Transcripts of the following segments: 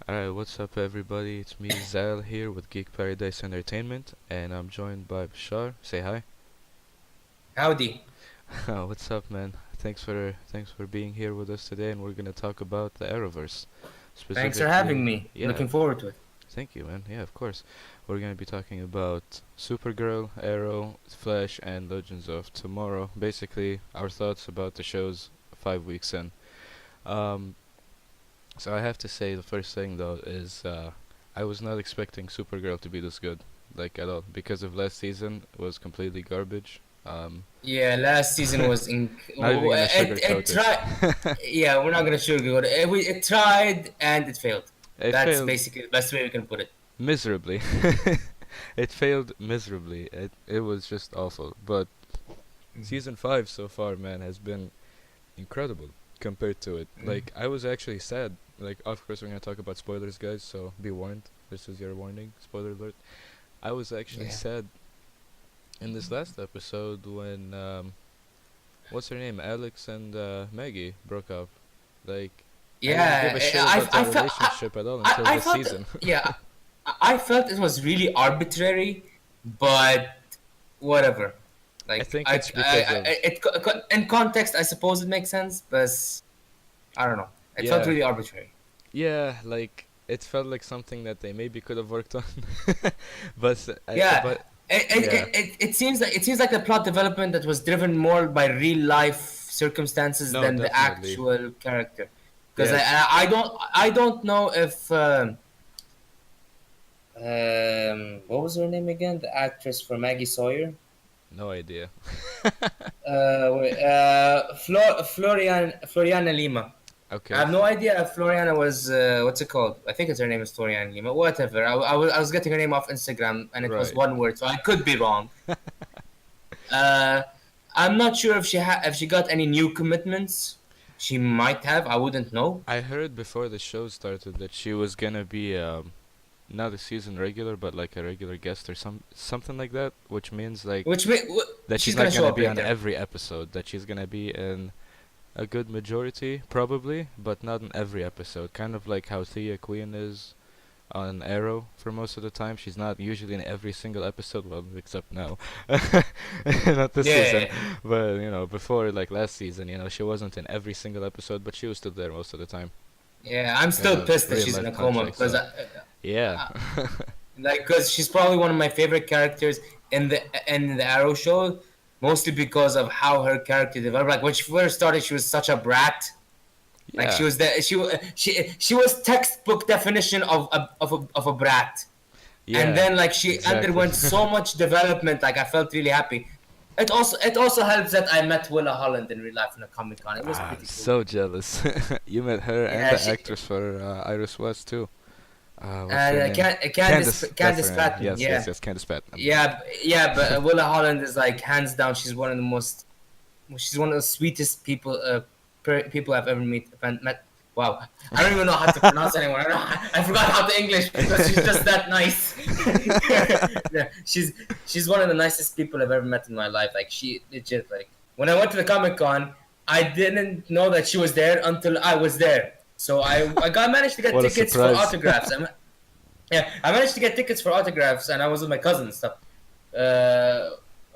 Alright, what's up everybody? It's me, Zal, here with Geek Paradise Entertainment, and I'm joined by Bashar. Say hi. Howdy. What's up, man? Thanks for being here with us today, and we're gonna talk about the Arrowverse. Thanks for having Specifically, me. yeah, Looking forward to it. thank you, man. Yeah, of course. We're gonna be talking about Supergirl, Arrow, Flash, and Legends of Tomorrow. Basically, our thoughts about the shows 5 weeks in. Um, So I have to say the first thing though is I was not expecting Supergirl to be this good, like at all, because of last season was completely garbage. Yeah, last season was Not even gonna it sugarcoat it. tried. Yeah, we're not gonna sugarcoat it. It tried and it failed. It That's failed basically the best way we can put it. miserably. It failed miserably. It was just awful. But Mhm. season 5 so far, man, has been incredible compared to it. Mhm. Like I was actually sad. Like of course we're gonna talk about spoilers, guys. So be warned. This is your warning. Spoiler alert. I was actually Yeah. sad in this last episode when what's her name, Alex and Maggie broke up. Like I didn't give Yeah, a shit about I their felt relationship at all until I this felt season. yeah I felt it was really arbitrary, but whatever. I Like think it's because of in context, I suppose it makes sense, but I don't know. It felt yeah, really arbitrary. yeah, like it felt like something that they maybe could have worked on, Yeah, but yeah, it seems like a plot development that was driven more by real life circumstances no, than the definitely, actual character. Because yes, I don't know if what was her name again? The actress for Maggie Sawyer. no idea. Floriana Lima. I Okay, have no idea if Floriana was what's it called? I think it's her name is Floriana Lima. Whatever. I was getting her name off Instagram and it was right. one word, so I could be wrong. Uh, I'm not sure if if she got any new commitments. She might have. I wouldn't know. I heard before the show started that she was gonna be not a season regular, but like a regular guest or something like that, which means like that She's she's gonna not show gonna up be on later. every episode, that she's gonna be in a good majority probably, but not in every episode. Kind of like how Thea Queen is on Arrow for most of the time. She's not usually in every single episode, well, except now. Not this season, Yeah, but before, like last season, she wasn't in every single episode, but she was still there most of the time. yeah. I'm Kind still of pissed that real she's in life a coma contract, because so yeah. I, like because she's probably one of my favorite characters in the Arrow show, mostly because of how her character developed. Like when she first started, she was such a brat. Like Yeah, she was textbook definition of a brat. And yeah, then like she exactly. underwent so much development. Like I felt really happy. It also helps that I met Willa Holland in real life in a Comic Con. It was Ah, I'm pretty cool. so jealous. You met her and Yeah, the she actress for Iris West too. What's her name? That's her Candice name. Patton. Yes, yes, Yeah, yes. Candice Patton. but Willa Holland is like hands down. She's one of the sweetest people people I've ever met. Wow, I don't even know how to pronounce it anymore. I forgot how to English because she's just that nice. Yeah, she's one of the nicest people I've ever met in my life. Like she legit like when I went to the Comic Con, I didn't know that she was there until I was there. So I got managed to get What a tickets for surprise. autographs. I managed to get tickets for autographs, and I was with my cousin and stuff.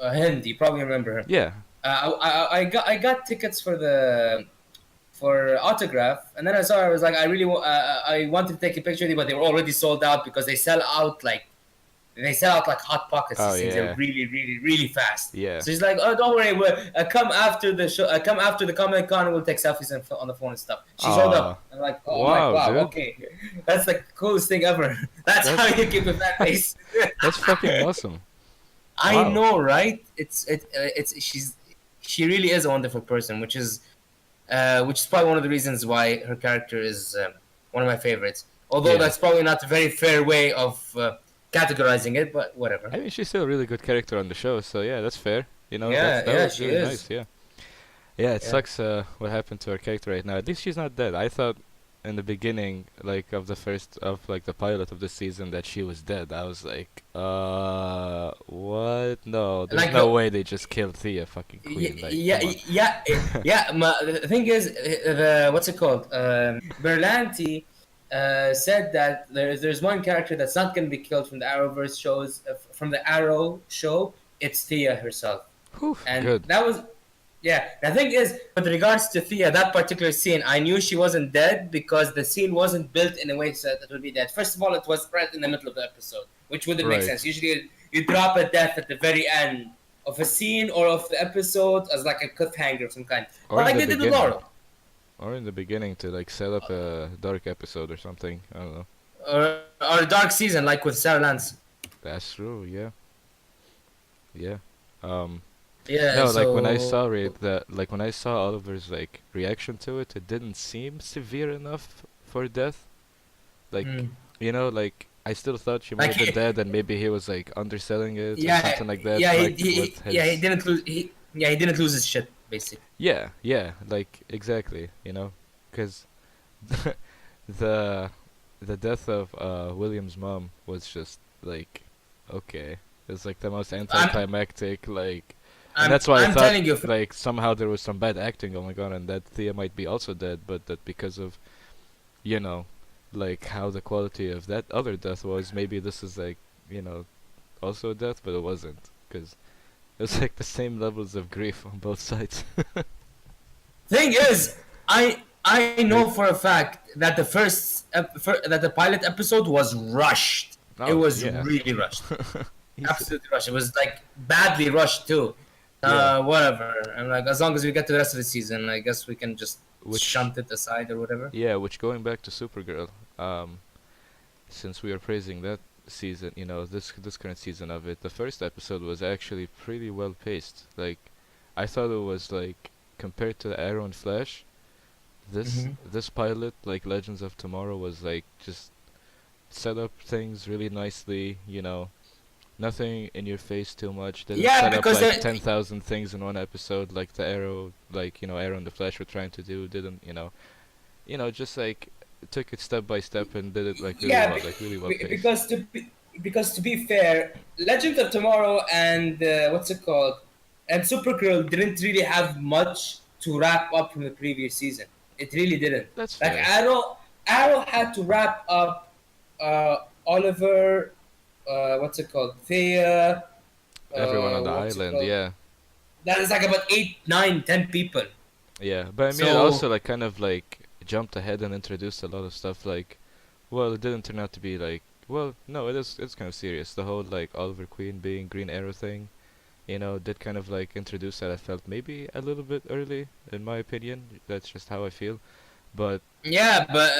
Hind, you probably remember her. Yeah. I got tickets for autograph, and then I saw her. I was like, I wanted to take a picture with you, but they were already sold out because they sell out like hot pockets. Oh These things are yeah. really, really, really fast. Yeah. So he's like, oh, don't worry, come after the show. Come after the Comic Con, and we'll take selfies on the phone and stuff. She showed Ah. up. I'm like, oh, I'm like, Wow, wow, dude. okay, that's the coolest thing ever. That's how That's you keep a fat face. that's fucking awesome. I Wow. know, right? She really is a wonderful person, which is probably one of the reasons why her character is one of my favorites. Although Yeah. that's probably not a very fair way of categorizing it, but whatever. I mean, she's still a really good character on the show, so yeah, that's fair. That Yeah, was she really nice. is. Yeah. Yeah, it Yeah. sucks what happened to her character right now. At least she's not dead. I thought in the beginning, like of the pilot of the season, that she was dead. I was like, what? No, there's Like no way they just killed Thea fucking Queen. Like, yeah, come on. yeah. The thing is, the what's it called? Berlanti. said that there's one character that's not going to be killed from the Arrowverse shows, from the Arrow show. It's Thea herself, Whew, and good. that was yeah. The thing is, with regards to Thea, that particular scene, I knew she wasn't dead because the scene wasn't built in a way so that it would be dead. First of all, it was right in the middle of the episode, which wouldn't make sense. Right. Usually, you drop a death at the very end of a scene or of the episode as like a cliffhanger of some kind, Or in like the they did with beginning. Laurel. Or in the beginning to like set up a dark episode or something. I don't know. Or a dark season, like with Sarah Lance. That's true. Yeah. Yeah. Um. Yeah, No, like when I so saw it, that like when I saw Oliver's like reaction to it, it didn't seem severe enough for death. Like, mm. like I still thought she might like have been dead, and maybe he was like underselling it or yeah, something like that. Like with he his. didn't lose he didn't lose his shit basically. Yeah, yeah, like exactly. Because the the death of William's mom was just like okay. It's like the most I'm anticlimactic like. And that's why I I'm thought telling you, like somehow there was some bad acting going on, and that Thea might be also dead, but that because of you know, like how the quality of that other death was, maybe this is like also a death, but it wasn't, because it was like the same levels of grief on both sides. thing is, I know Like, for a fact that that the pilot episode was rushed. It oh was yeah, really rushed, easily. absolutely rushed. It was like badly rushed too. Yeah, Whatever. I'm like, as long as we get to the rest of the season, I guess we can just which shunt it aside or whatever. which going back to Supergirl, since we are praising that season, this current season of it, the first episode was actually pretty well paced. Like, I thought it was like compared to Arrow and Flash, this Hmm. this pilot, like Legends of Tomorrow, was like just set up things really nicely. Nothing in your face too much. Didn't Yeah, set up because like 10,000 things in one episode like the Arrow, like Arrow and the Flash were trying to do. Didn't just like took it step by step and did it like yeah, really well paced. because to be fair, Legends of Tomorrow and what's it called, and Supergirl didn't really have much to wrap up from the previous season. It really didn't. That's Like fair. Arrow had to wrap up Oliver, what's it called, Thea, Everyone on the what's it island, called? yeah. That is like about 8, 9, 10 people. Yeah, but I mean, it also So like kind of like jumped ahead and introduced a lot of stuff. Like, well, it didn't turn out to be like, well, no, it's kind of serious. The whole like Oliver Queen being Green Arrow thing, did kind of like introduce that. I felt maybe a little bit early, in my opinion. That's just how I feel. But yeah, but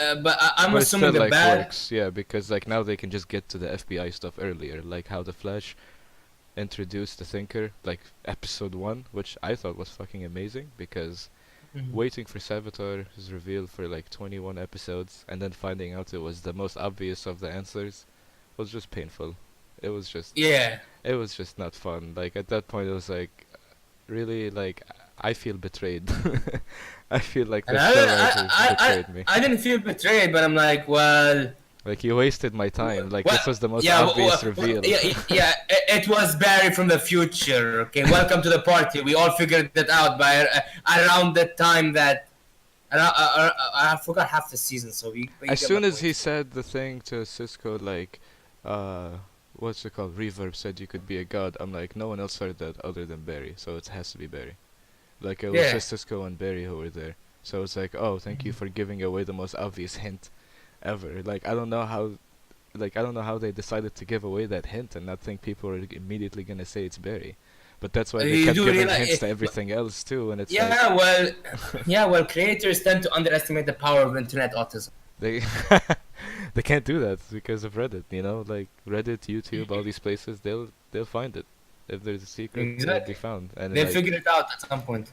I'm it still assuming the like bad. works, yeah, because like now they can just get to the FBI stuff earlier, like how the Flash introduced the Thinker, like episode 1, which I thought was fucking amazing because Mhm. waiting for Savitar's reveal for like 21 episodes and then finding out it was the most obvious of the answers was just painful. It was just Yeah. it was just not fun. Like at that point it was like really like I feel betrayed. I feel like And the show writers betrayed me. I didn't feel betrayed, but I'm like, well, Like you wasted my time. Like well, this was the most yeah, obvious reveal. yeah. It was Barry from the future. Okay, welcome to the party. We all figured that out by around the time that. And I forgot half the season, so but you As get my soon as point. he said the thing to Cisco, like, what's it called? Reverb said you could be a god. I'm like, no one else heard that other than Barry, so it has to be Barry. Like, it was Yeah. just Cisco and Barry who were there. So it's like, oh, thank you for giving away the most obvious hint ever. Like, I don't know how they decided to give away that hint and not think people are immediately gonna say it's Barry. But that's why they You kept do giving realize, hints to everything else too, and it's like yeah. Well, creators tend to underestimate the power of internet autism. they they can't do that because of Reddit. Like Reddit, YouTube, all these places, they'll find it. If there's a secret, it'll be Exactly. found. And They like, figured it out at some point.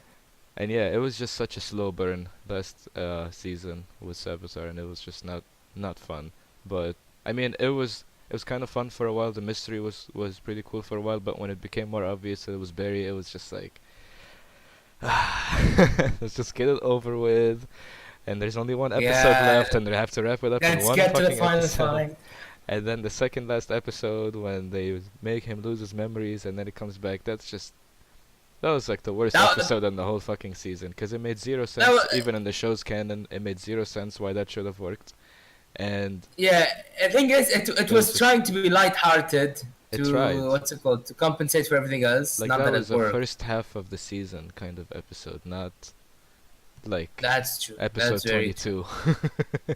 and yeah, it was just such a slow burn last season with Savitar, and it was just not fun. But I mean, it was kind of fun for a while. The mystery was pretty cool for a while, but when it became more obvious that it was Barry, it was just like, let's just get it over with. And there's only one episode Yeah. left, and they have to wrap it up in Let's one get to the fucking final episode. fight. And then the second last episode when they make him lose his memories, and then it comes back. That was like the worst That, episode in the whole fucking season, because it made zero that sense, was, even in the show's canon. It made zero sense why that should have worked. And Yeah, I think it it was was just trying to be lighthearted it tried. to what's it called to compensate for everything else. Like Not that that was it a worked. first half of the season kind of episode, not like That's true. That's episode very true. 22.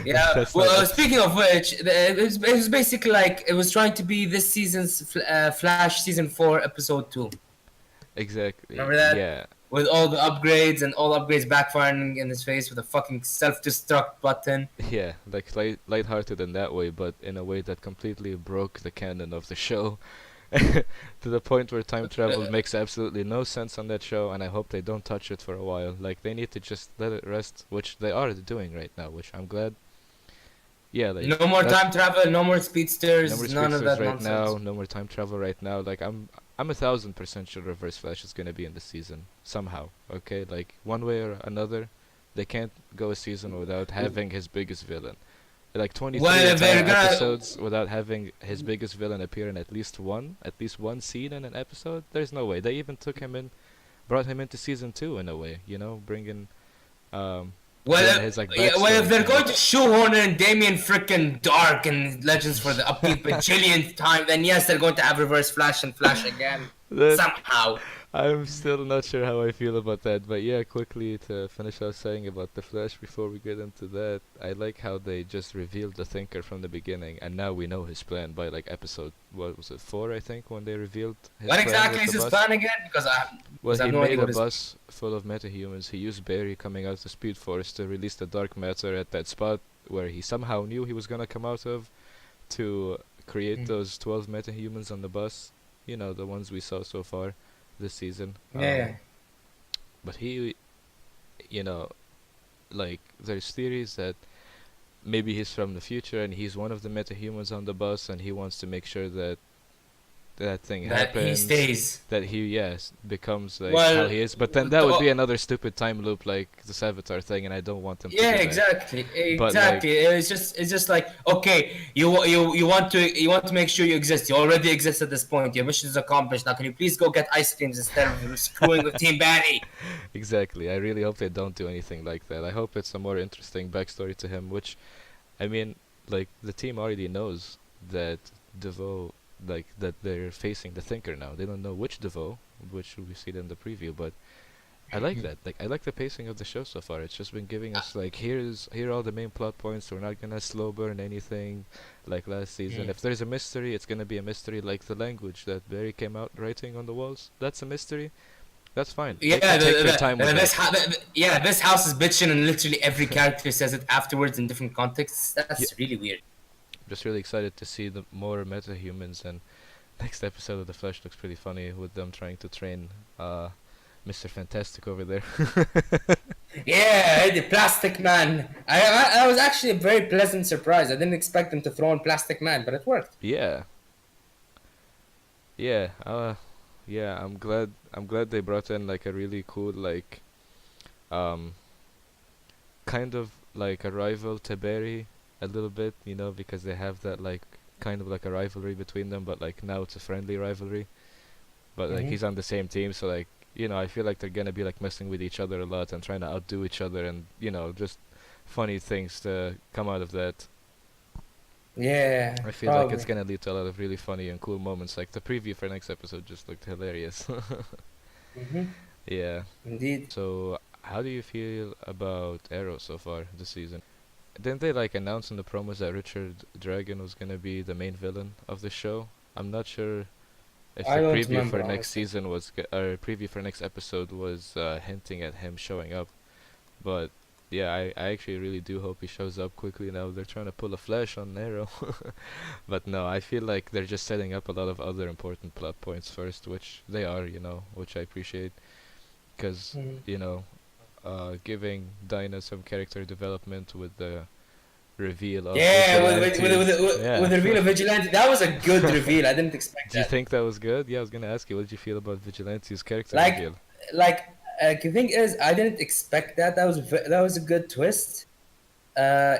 Yeah. That's not Well, episode. speaking of which, it was basically like it was trying to be this season's Flash season 4 episode 2. Exactly. Remember that? Yeah. With all the upgrades and all upgrades backfiring in his face with a fucking self-destruct button. Yeah, like lighthearted in that way, but in a way that completely broke the canon of the show. To the point where time travel makes absolutely no sense on that show, and I hope they don't touch it for a while. Like they need to just let it rest, which they are doing right now, which I'm glad. Yeah, like No more that. time travel, no more No more speedsters, none of speedsters that right now. nonsense. No more time travel right now. Like I'm 1,000% sure Reverse Flash is gonna be in the season somehow. Okay, like one way or another, they can't go a season without having his biggest villain. Like 23 Well, if entire they're gonna, episodes without having his biggest villain appear in at least one scene in an episode. There's no way. They even brought him into season 2 in a way. bringing, um, well, doing his like yeah, well, if backstory they're kind going of. to shoehorn in Damien frickin' Dark and Legends for the upkeep bajillionth time, then yes, they're going to have Reverse Flash and Flash again That somehow. I'm still not sure how I feel about that, but yeah, quickly to finish off saying about the Flash before we get into that, I like how they just revealed the Thinker from the beginning, and now we know his plan by like episode, what was it, 4 I think, when they revealed his What plan exactly with is the his bus. plan again? Well, Because I he have no idea made a what his. bus full of metahumans. He used Barry coming out of the Speed Force to release the dark matter at that spot where he somehow knew he was gonna come out of to create Mm. those 12 metahumans on the bus. The ones we saw so far this season. Yeah. But he, you know, like there's theories that maybe he's from the future and he's one of the metahumans on the bus and he wants to make sure that that thing That he happens, stays. that he yes becomes like how Well, he is. But then that would be another stupid time loop like the Savitar thing, and I don't want them to yeah, do that. exactly, But like, exactly. It's just like okay, you want to make sure you exist. You already exist at this point. Your mission is accomplished. Now, can you please go get ice creams instead of screwing with Team Batty? exactly. I really hope they don't do anything like that. I hope it's a more interesting backstory to him, which, I mean, like the team already knows that DeVoe, like that they're facing the Thinker now. They don't know which DeVoe, which we see in the preview, but I like that. Like I like the pacing of the show so far. It's just been giving us like here are all the main plot points. We're not gonna slow burn anything like last season. Mm. If there's a mystery, it's gonna be a mystery like the language that Barry came out writing on the walls. That's a mystery. That's fine. They Yeah, can take their time with that. this house is bitching, and literally every character says it afterwards in different contexts. Yeah, That's really weird. just really excited to see the more meta-humans, and next episode of The Flash looks pretty funny with them trying to train Mr. Fantastic over there. Yeah, the Plastic Man. I was actually a very pleasant surprise. I didn't expect them to throw in Plastic Man, but it worked. Yeah, yeah, yeah. I'm glad they brought in like a really cool like um kind of like a rival to Barry a little bit, because they have that like kind of like a rivalry between them, but like now it's a friendly rivalry. But like Hmm. he's on the same team, so like I feel like they're gonna be like messing with each other a lot and trying to outdo each other, and just funny things to come out of that. Yeah, I feel like it's probably. gonna lead to a lot of really funny and cool moments. Like the preview for next episode just looked hilarious. Hmm. Yeah. Indeed. So how do you feel about Arrow so far this season? Didn't they like announce in the promos that Richard Dragon was gonna be the main villain of the show? I'm not sure if I the don't preview remember for next honestly. season was or preview for next episode was hinting at him showing up. But yeah, I actually really do hope he shows up quickly now. They're trying to pull a Flash on Arrow. But no, I feel like they're just setting up a lot of other important plot points first, which they are, which I appreciate. Because, Mhm. giving Dinah some character development with the reveal of Yeah, Vigilante. with Yeah. the reveal of Vigilante, that was a good reveal. I didn't expect Do you that. think that was good? Yeah, I was gonna ask you, what did you feel about Vigilante's character Like, reveal? like, the thing is, I didn't expect that. That was a good twist.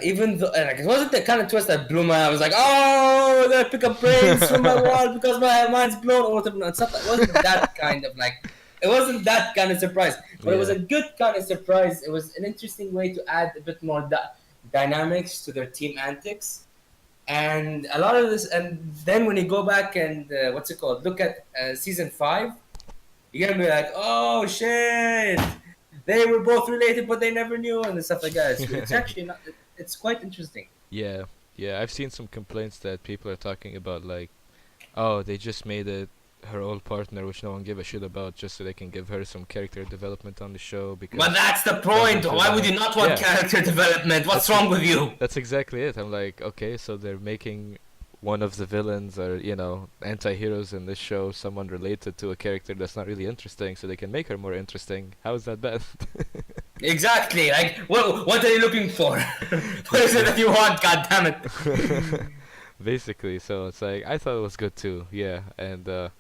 Even though like it wasn't the kind of twist that blew my. I was like, oh, they pick up brains from my wall because my mind's blown or whatever. No, it's not. It wasn't that kind of like. It wasn't that kind of surprise, but it was Yeah. a good kind of surprise. It was an interesting way to add a bit more dynamics to their team antics, and a lot of this. And then when you go back and what's it called? Look at season 5. You're gonna be like, oh shit, they were both related, but they never knew, and stuff like that. It's actually not. It's quite interesting. Yeah, yeah. I've seen some complaints that people are talking about, like, oh, they just made it her old partner, which no one gave a shit about, just so they can give her some character development on the show But because that's the doesn't point. really Why would have. you not want Yeah, character development? What's that's wrong with you? that's exactly it. I'm like, okay, so they're making one of the villains or anti-heroes in this show someone related to a character that's not really interesting, so they can make her more interesting. How is that bad? Exactly. Like, what are you looking for? What is it that you want? God damn it! Basically, so it's like I thought it was good too. Yeah, and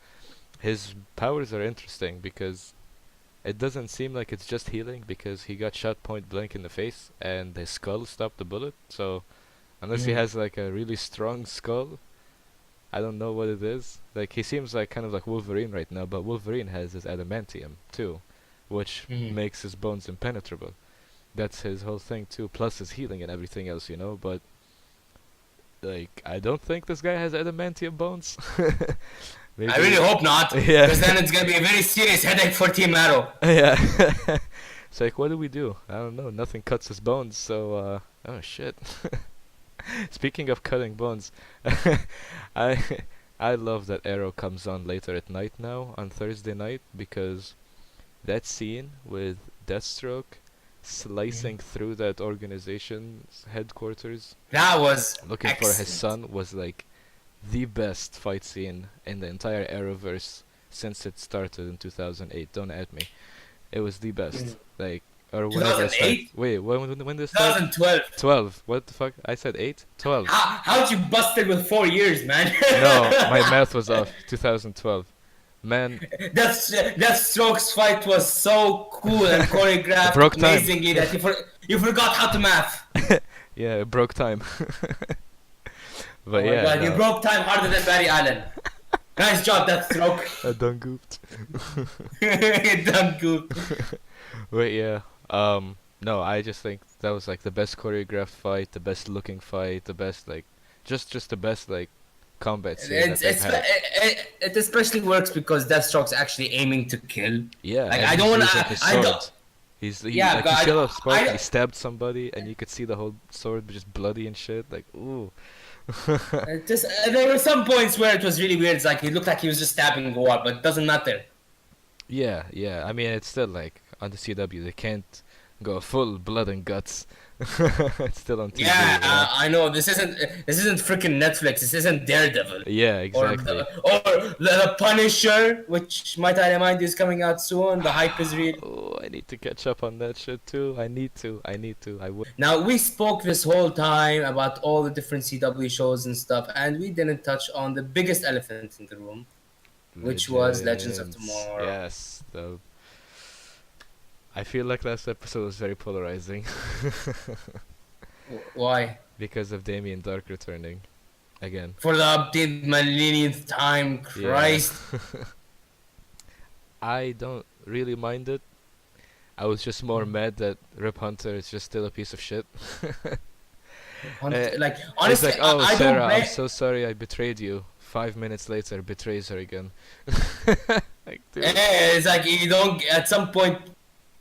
his powers are interesting because it doesn't seem like it's just healing because he got shot point blank in the face and his skull stopped the bullet. So unless he Mhm. has like a really strong skull, I don't know what it is. Like he seems like kind of like Wolverine right now, but Wolverine has his adamantium too, which Mhm. makes his bones impenetrable. That's his whole thing too, plus his healing and everything else. But like I don't think this guy has adamantium bones. I really Maybe. hope not, Yeah. because then it's gonna be a very serious headache for Team Arrow. Yeah. It's like, what do we do? I don't know. Nothing cuts his bones, so, oh shit. Speaking of cutting bones, I I love that Arrow comes on later at night now, on Thursday night, because that scene with Deathstroke Mhm. slicing through that organization's headquarters, That was looking for his excellent. son, was like the best fight scene in the entire Arrowverse since it started in 2008. Don't at me. It was the best. Mm. Like, or whenever it started. 2008, Wait, when did it start? 2012. 12. What the fuck? I said 8? 12. How'd you bust it with 4 years, man? No, my math was off. 2012. Man, Deathstroke's fight was so cool and it choreographed broke time. amazingly that you forgot how to math. Yeah, it broke time. Oh But my yeah, god, you no. broke time harder than Barry Allen. Nice job, Deathstroke. I done gooped. Done good. But yeah, no, I just think that was like the best choreographed fight, the best looking fight, the best like, just the best like combat scene that they've had. It especially works because Deathstroke's actually aiming to kill. Yeah, Like and I don't he's want using to. his I don't. sword. He Yeah, like he shot a spark and he I stabbed somebody and you could see the whole sword just bloody and shit. Like ooh. just there were some points where it was really weird. It's like it looked like he was just stabbing a wall, but it doesn't matter. Yeah, yeah. I mean, it's still like on the CW they can't go full blood and guts. It's still on Yeah, TV. I know this isn't freaking Netflix. This isn't Daredevil Yeah, or exactly. the Punisher, which might I remind you is coming out soon. The hype is real. Oh, I need to catch up on that shit too. I need to. I need to. I will. Now we spoke this whole time about all the different CW shows and stuff, and we didn't touch on the biggest elephant in the room, which was Legends of Legends. Tomorrow. Yes. The. I feel like last episode was very polarizing Why? because of Damien Dark returning again. For the update millionth time, Yeah. Christ. I don't really mind it. I was just more mad that Rip Hunter is just still a piece of shit. Like He's honestly, like, oh, I don't Sarah, I'm blame. so sorry I betrayed you. 5 minutes later, betrays her again. Like, dude. It's like you don't. At some point,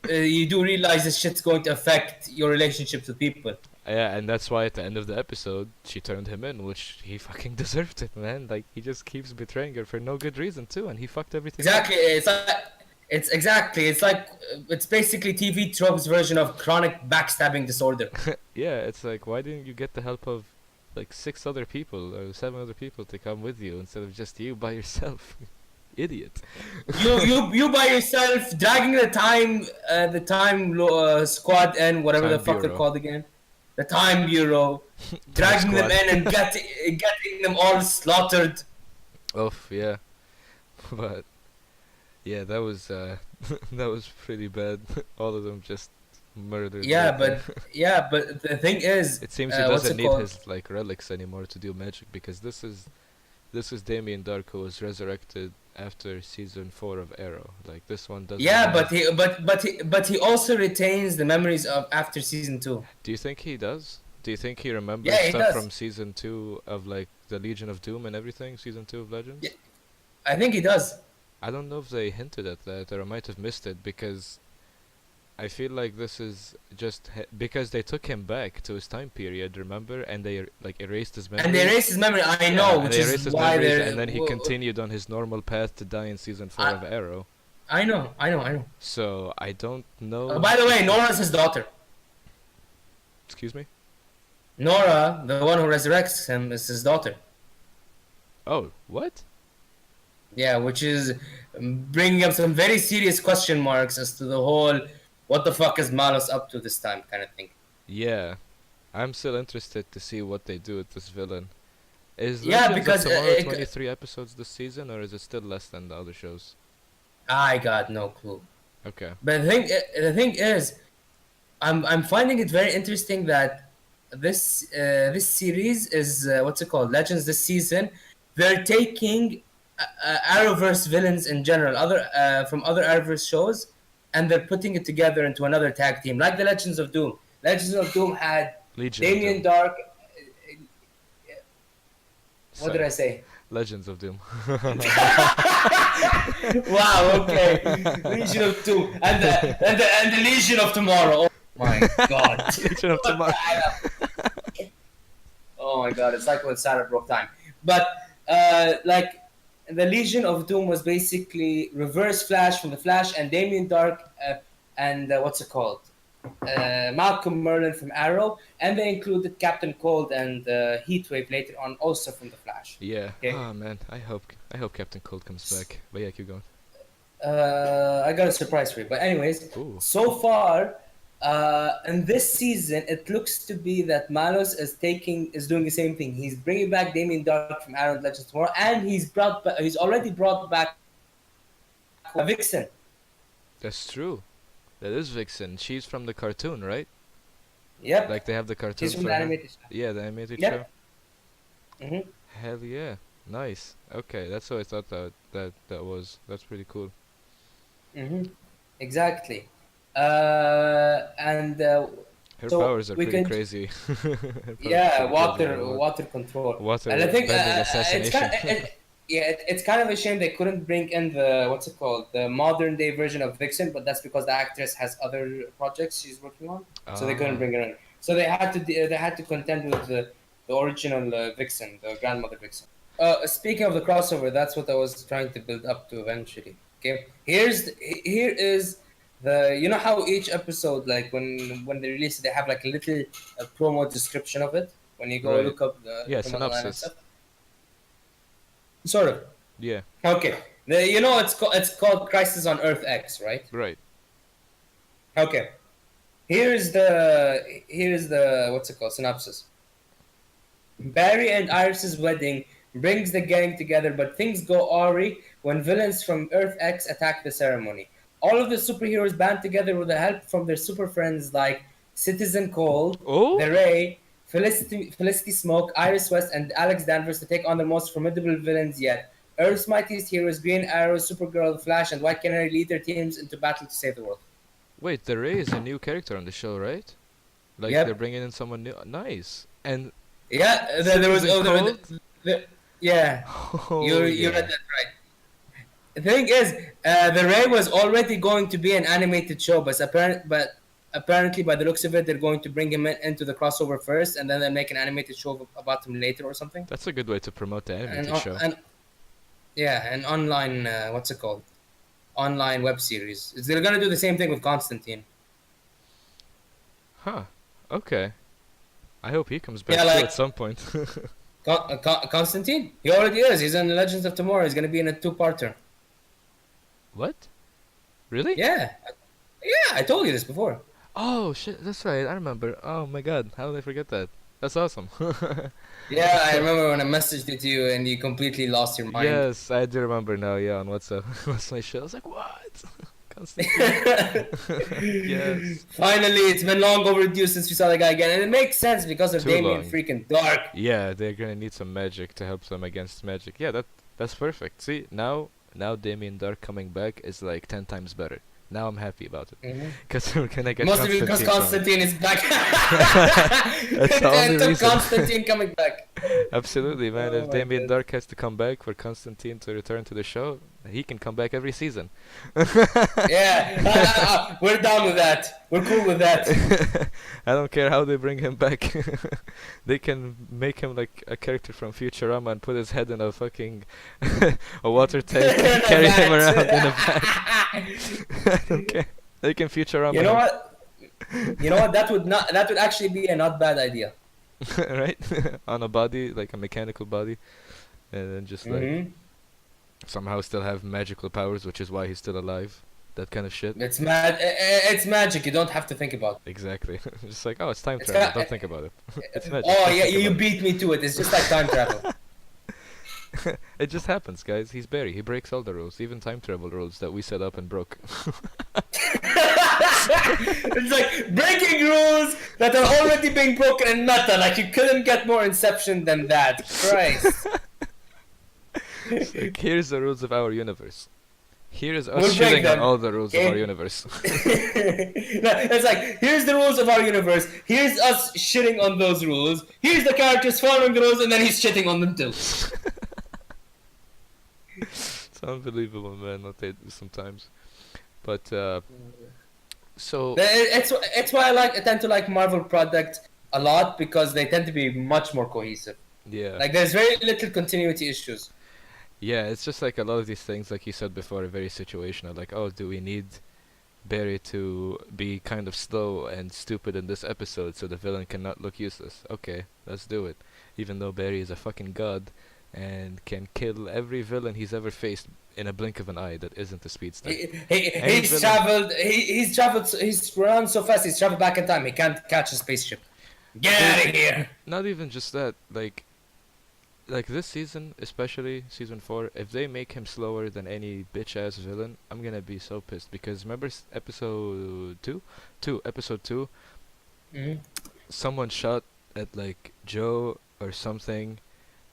you do realize this shit's going to affect your relationships with people. Yeah, and that's why at the end of the episode, she turned him in, which he fucking deserved it, man. Like, he just keeps betraying her for no good reason, too, and he fucked everything up. Exactly. It's exactly. It's like it's basically TV tropes version of chronic backstabbing disorder. Yeah, it's like, why didn't you get the help of, like, 6 other people or 7 other people to come with you instead of just you by yourself? Idiot. You by yourself dragging the time squad and whatever the Time fuck they're Bureau. called again, the time bureau, Time dragging them Squad. in and getting them all slaughtered. Oof, yeah. But, yeah, that was, that was pretty bad. All of them just murdered Yeah, Rip and but the thing is, it seems he what's doesn't it need called? his like relics anymore to do magic because this is Damien Dark who was resurrected after season 4 of Arrow. Like this one doesn't Yeah, have. but he also retains the memories of after season 2. Do you think he does? Do you think he remembers Yeah, he stuff does. from season 2 of like the Legion of Doom and everything? Season 2 of Yeah, Legends? I think he does. I don't know if they hinted at that or I might have missed it because I feel like this is just because they took him back to his time period, remember? And they like erased his And they memories. erased his memory. I Yeah, know, and which they is erased his why memories, they're. and then he continued on his normal path to die in season 4 of I, Arrow. I know, I know, I know. So I don't know By the way, if Nora's his daughter. excuse me. Nora, the one who resurrects him, is his daughter. Oh, what? Yeah, which is bringing up some very serious question marks as to the whole what the fuck is Malos up to this time kind of thing. Yeah, I'm still interested to see what they do with this villain. Is Yeah, Legends of because Tomorrow 23 episodes this season, or is it still less than the other shows? I got no clue. Okay. But the thing is, I'm finding it very interesting that this series is what's it called? Legends this season. They're taking Arrowverse villains in general, other from other Arrowverse shows, and they're putting it together into another tag team, like the Legends of Doom. Legends of Doom had Legion of Damien Doom. Dark. What did Sorry. I say? Legends of Doom. Wow. Okay. Legion of Doom and the Legion of Tomorrow. Oh my god. Legion of Tomorrow. Oh my god, it's like when Sarah broke time. But like the Legion of Doom was basically Reverse Flash from the Flash and Damien Dark and what's it called? Malcolm Merlin from Arrow, and they included Captain Cold and Heatwave later on, also from the Flash. Yeah. Okay. Oh man, I hope Captain Cold comes back. But yeah, keep going. I got a surprise for you. But anyways, Ooh. so far, in this season, it looks to be that Manos is doing the same thing. He's bringing back Damien Dark from Arrow Legends Tomorrow, and he's already brought back Vixen. That's true. That is Vixen. She's from the cartoon, right? Yep, Like they have the cartoon she's from for the her. animated show. Yeah, the animated Yep. show. Hmm. Hell yeah. Nice. Okay, that's what I thought that was. That's pretty cool. Hmm. Exactly. And Her so powers are we pretty can, crazy. Her powers are yeah, pretty crazy, water what? water control. Water And I think bending it's kind assassination. of, it's kind of a shame they couldn't bring in the what's it called, the modern day version of Vixen, but that's because the actress has other projects she's working on, so they couldn't Ah, bring her in. So they had to contend with the original Vixen, the grandmother Vixen. Speaking of the crossover, that's what I was trying to build up to eventually. Okay, here is you know how each episode, like when they release it, they have like a little promo description of it when you go right. look up the Yeah, from online and synopsis. stuff. Sort of. Yeah, Okay. It's called Crisis on Earth X, right? right. Okay. Here's the what's it called, synopsis. Barry and Iris's wedding brings the gang together, but things go awry when villains from Earth X attack the ceremony. All of the superheroes band together with the help from their super friends like Citizen Cold, Oh, The Ray, Felicity Smoke, Iris West, and Alex Danvers to take on the most formidable villains yet. Earth's mightiest heroes, Green Arrow, Supergirl, Flash, and White Canary lead their teams into battle to save the world. wait. The Ray is a new character on the show, right? Like they're Yep. bringing in someone new. Nice. And Yeah, there was. Citizen Oh, Cold. yeah, Oh you read yeah. that right. The thing is, the Ray was already going to be an animated show, but apparently by the looks of it, they're going to bring him into the crossover first, and then they make an animated show about him later or something. That's a good way to promote the And animated show. and yeah, an online what's it called? Online web series. They're gonna do the same thing with Constantine. Huh. Okay. I hope he comes Yeah, back too like at some point. Constantine. He already is. He's in the Legends of Tomorrow. He's gonna be in a two-parter. What? Really? Yeah, yeah. I told you this before. Oh shit, that's right. I remember. Oh my god, how did I forget that? That's awesome. Yeah, I remember when I messaged it to you and you completely lost your mind. Yes, I do remember now. Yeah, on WhatsApp. What's my show? I was like, what? Constantine. Yes. Finally, it's been long overdue since we saw the guy again, and it makes sense because of Too Damien long. freaking Dark. Yeah, they're gonna need some magic to help them against magic. Yeah, that's perfect. See, now Damien Dark coming back is like 10 times better. Now I'm happy about it. Mhm. Because we're gonna get Mostly because Constantine Constantine is back. from it. That's the only It took reason. Constantine coming back. Absolutely, man. Oh If my Damien god. Dark has to come back for Constantine to return to the show, he can come back every season. Yeah, we're down with that. We're cool with that. I don't care how they bring him back. They can make him like a character from Futurama and put his head in a fucking a water tank In and a carry him vat. around in a vat. I don't care. They can You Futurama know him, what? You know what? That would actually be a not bad idea. right? On a body, like a mechanical body, and then just like Hmm. somehow still have magical powers, which is why he's still alive. That kind of shit. It's mad. It's magic. You don't have to think about it. Exactly. Just like, oh, it's time It's travel. kind Don't think about it. It's magic. oh Don't yeah, think you about beat me to it. It's just like time travel. it. It just happens, guys. He's Barry. He breaks all the rules, even time travel rules that we set up and broke. It's like breaking rules that are already being broken in meta. Like you couldn't get more Inception than that. Christ. It's like, here's the rules of our universe. Here is us We'll break shitting on them. all the rules of our Okay? universe. No, it's like here's the rules of our universe. Here's us shitting on those rules. Here's the characters following the rules, and then he's shitting on them too. It's unbelievable, man, what they do sometimes. But, so, It's why I tend to like Marvel product a lot because they tend to be much more cohesive. yeah. Like there's very little continuity issues. Yeah, it's just like a lot of these things, like you said before, are very situational. Like, oh, do we need Barry to be kind of slow and stupid in this episode so the villain cannot look useless? Okay, let's do it. Even though Barry is a fucking god and can kill every villain he's ever faced in a blink of an eye that isn't a speedster. Any He's villain- traveled. He's run so fast. He's traveled back in time. He can't catch a spaceship. Get out of here! Not even just that, like this season, especially season 4, if they make him slower than any bitch ass villain, I'm gonna be so pissed because remember episode 2? Episode 2, Mhm. someone shot at like Joe or something,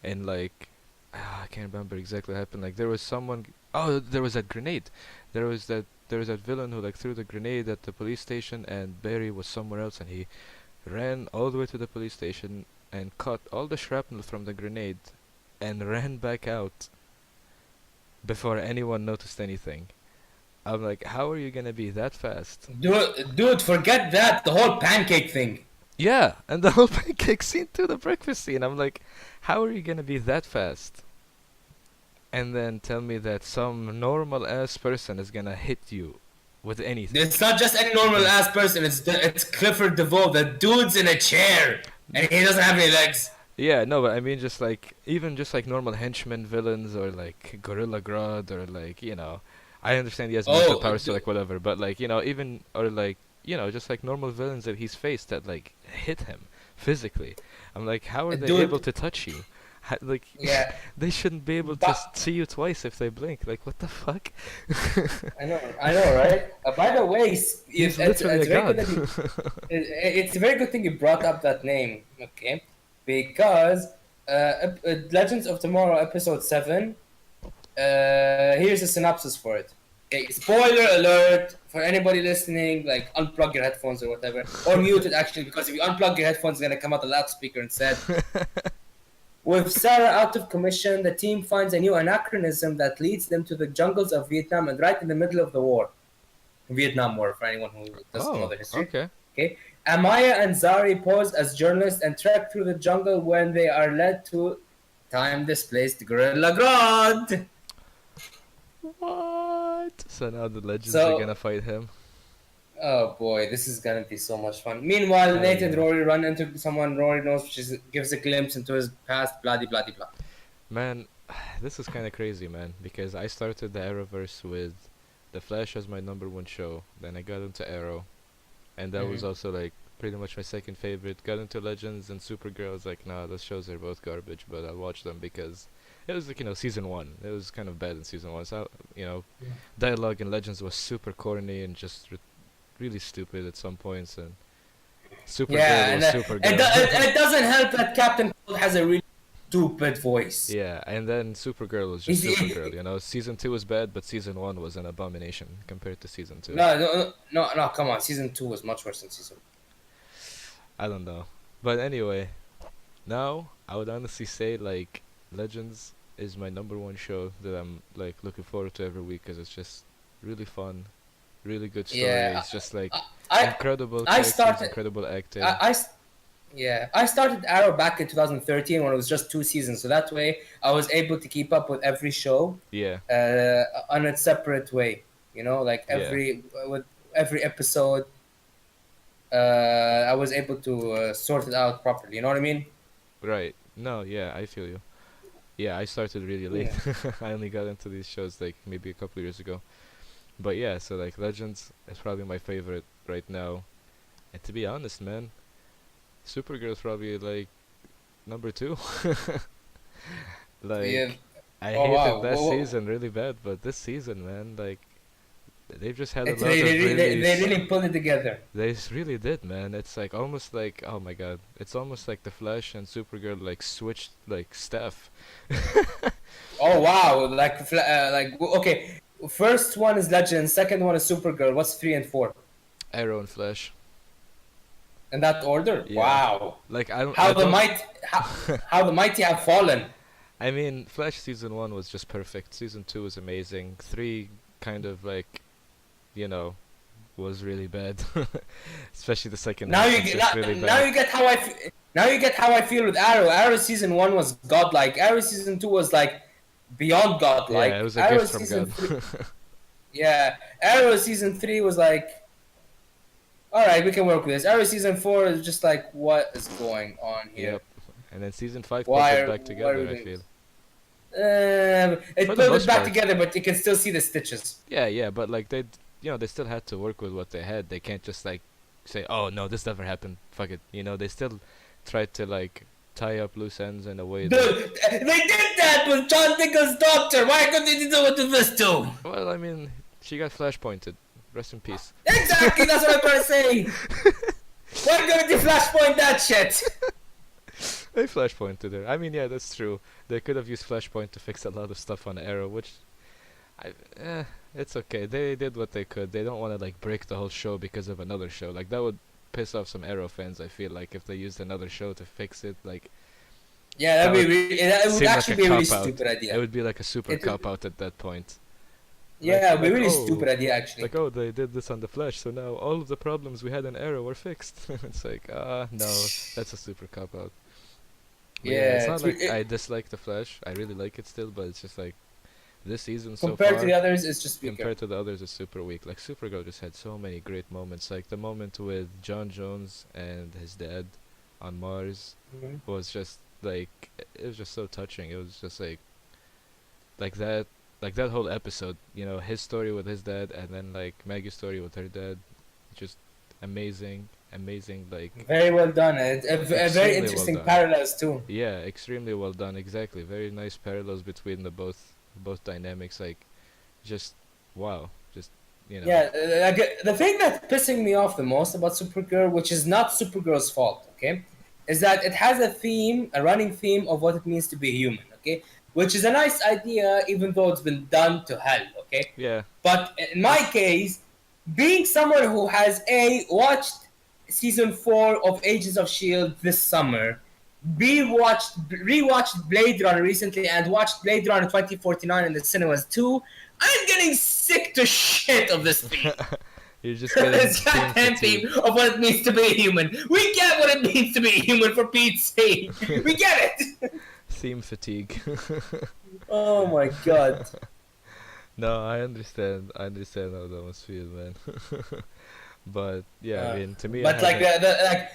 and like I can't remember exactly what happened. Like there was someone. Oh, there was that grenade. There was that villain who like threw the grenade at the police station, and Barry was somewhere else, and he ran all the way to the police station and caught all the shrapnel from the grenade, and ran back out before anyone noticed anything. I'm like, how are you gonna be that fast? Dude, forget that. The whole pancake thing. Yeah, and the whole pancake scene to the breakfast scene. I'm like, how are you gonna be that fast? And then tell me that some normal ass person is gonna hit you with anything. It's not just any normal ass person. It's Clifford DeVoe. The dude's in a chair and he doesn't have any legs. Yeah, no, but I mean just like even just like normal henchmen villains or like Gorilla Grodd or like, I understand he has mental powers so like whatever, but like, even or like, just like normal villains that he's faced that like hit him physically. I'm like, how are they Dude. able to touch you? Like Yeah, they shouldn't be able to But- see you twice if they blink. Like what the fuck? I know, right? By the way, He's it's literally a very good god. that it's a very good thing you brought up that name, okay? Because Legends of Tomorrow episode 7. Here's a synopsis for it. Okay, spoiler alert for anybody listening. Like unplug your headphones or whatever, or mute it actually, because if you unplug your headphones, it's gonna come out the loudspeaker instead. With Sarah out of commission, the team finds a new anachronism that leads them to the jungles of Vietnam and right in the middle of the war. Vietnam War, for anyone who doesn't know the history. Okay. Okay. Amaya and Zari pose as journalists and trek through the jungle when they are led to time-displaced Gorilla Grodd. What? So now the legends So- are gonna fight him. Oh boy, this is gonna be so much fun. Meanwhile, Nate and yeah. Rory run into someone Rory knows, which gives a glimpse into his past, blah blah blah blah. Man, this is kind of crazy, man, because I started the Arrowverse with The Flash as my number 1 show. Then I got into Arrow, and that was Mhm. also like pretty much my second favorite. Got into Legends and Supergirl. I was like, nah, those shows are both garbage, but I'll watch them because it was like season 1. It was kind of bad in season 1. So Yeah. dialogue in Legends was super corny and just really stupid at some points, and Supergirl Yeah, and was Supergirl. it doesn't help that Captain Cold has a really stupid voice. Yeah, and then Supergirl was just He's Supergirl, you know. Season 2 was bad, but season 1 was an abomination compared to season 2. no. Come on, season 2 was much worse than season. I don't know. But anyway, now I would honestly say like Legends is my number one show that I'm like looking forward to every week because it's just really fun, really good Yeah, stories, just like I incredible I characters, started. incredible acting. I, I s- yeah, I started Arrow back in 2013 when it was just 2 seasons. So that way, I was able to keep up with every show, Yeah, on a separate way. You know, like yeah, with every episode, I was able to sort it out properly. You know what I mean? right. No, yeah, I feel you. Yeah, I started really late. Yeah. I only got into these shows like maybe a couple years ago. But yeah, so like Legends is probably my favorite right now. And to be honest, man, Supergirl is probably like number two. Yeah. Like, I Oh hated wow. last season really bad, but this season, man, like, they've just had a It, lot of they really pulled it together. really did, man. It's like almost like, oh my god, it's almost like the Flash and Supergirl like switched like staff. Oh wow. Okay. First one is Legend. Second one is Supergirl. What's 3 and 4? Arrow and Flash. In that order? Yeah, Wow. like I don't, How I the don't. might how the mighty have fallen. I mean, Flash season 1 was just perfect. Season 2 was amazing. 3 kind of like, you know, was really bad. Especially the second Now half you was get just really now bad. you get how now you get how I feel with Arrow. Arrow season 1 was godlike. Arrow season 2 was like beyond Yeah, it godlike. was a Arrow gift from season God. 3 Yeah. Arrow season 3 was like, all right, we can work with this. Arrow season 4 is just like, what is going on here? Yep. And then season 5 put Why it are back why are we together, I doing feel. this? It For the pulled it most back part. together, but you can still see the stitches. Yeah, yeah, but like you know, they still had to work with what they had. They can't just like say, "Oh, no, this never happened. Fuck it." You know, they still tried to like tie up loose ends in a way that. Dude, they did that with John Dickens' doctor. Why couldn't they do it with this too? Well, I mean, she got flashpointed. Rest in peace. Exactly, that's what I'm trying to say. Why couldn't you flashpoint that shit? They flashpointed her. I mean, yeah, that's true. They could have used flashpoint to fix a lot of stuff on Arrow, which I it's okay. They did what they could. They don't want to like break the whole show because of another show. Like that would piss off some Arrow fans. I feel like if they used another show to fix it, like Yeah, that would it would seem like actually a be a really cop out. stupid It idea. would be like a super It, cop out at that point. yeah, it would be a really Oh, stupid idea actually. like oh, they did this on the Flash, so now all of the problems we had in Arrow were fixed. It's like no, that's a super cop out. But yeah, it's Yeah, not like I dislike the Flash. I really like it still, but it's just like this season so compared to far the others, it's just weaker. compared to the others is super weak. Like Supergirl just had so many great moments. Like the moment with John Jones and his dad on Mars Mhm. was just like it was just so touching. It was just like that whole episode, you know, his story with his dad and then like Maggie's story with her dad, just amazing like Very well done. A very extremely well interesting done. parallels too. Yeah, extremely well done. Exactly. Very nice parallels between the both dynamics. Like, just wow. Just you know. Yeah, the thing that's pissing me off the most about Supergirl, which is not Supergirl's fault, okay, is that it has a theme, a running theme of what it means to be human, okay, which is a nice idea, even though it's been done to hell, okay. Yeah. But in my case, being someone who has watched season 4 of Agents of Shield this summer, rewatched Blade Runner recently, and watched Blade Runner 2049 in the cinemas too. I'm getting sick to shit of this theme. You're just getting This theme goddamn theme fatigue. of what it means to be a human. We get what it means to be a human, for Pete's sake. We get it. Theme fatigue. Oh my god. No, I understand. I understand how that must feel, man. But yeah, I mean, to me, I But like haven't.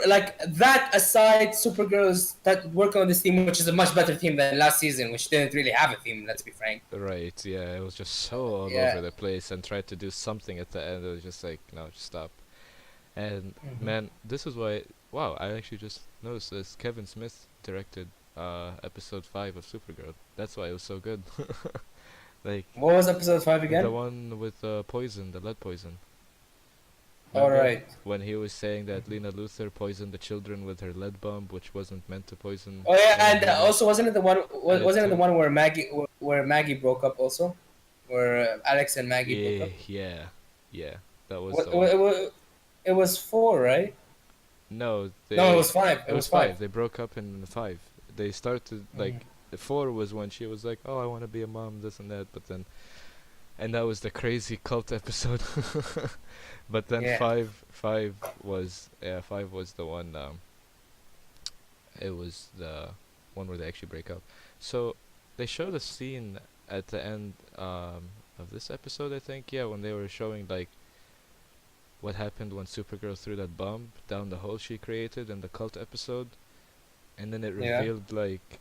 like that aside, Supergirl's that working on this theme, which is a much better theme than last season, which didn't really have a theme. Let's be frank. Right, yeah, it was just so all Yeah. over the place and tried to do something at the end. It was just like, no, just stop. And Mhm. man, this is why. Wow, I actually just noticed this. Kevin Smith directed episode 5 of Supergirl. That's why it was so good. Like What was episode 5 the again? one with poison, the lead poison. All Remember right. when he was saying that Lena Luthor poisoned the children with her lead bomb, which wasn't meant to poison Oh yeah, any and human, also wasn't it the one? and it Wasn't it the turned. one where Maggie broke up also, where Alex and Maggie broke Yeah, up? yeah, yeah. That was What, the one. it was four, right? No, No, it they. was five. It It was was five. five. They broke up in five. They started Mhm. like the four was when she was like, "Oh, I want to be a mom, this and that," but then and that was the crazy cult episode. But then Yeah. five was the one. It was the one where they actually break up. So they showed a scene at the end of this episode, I think. Yeah, when they were showing like what happened when Supergirl threw that bomb down the hole she created in the cult episode, and then it Yeah. revealed like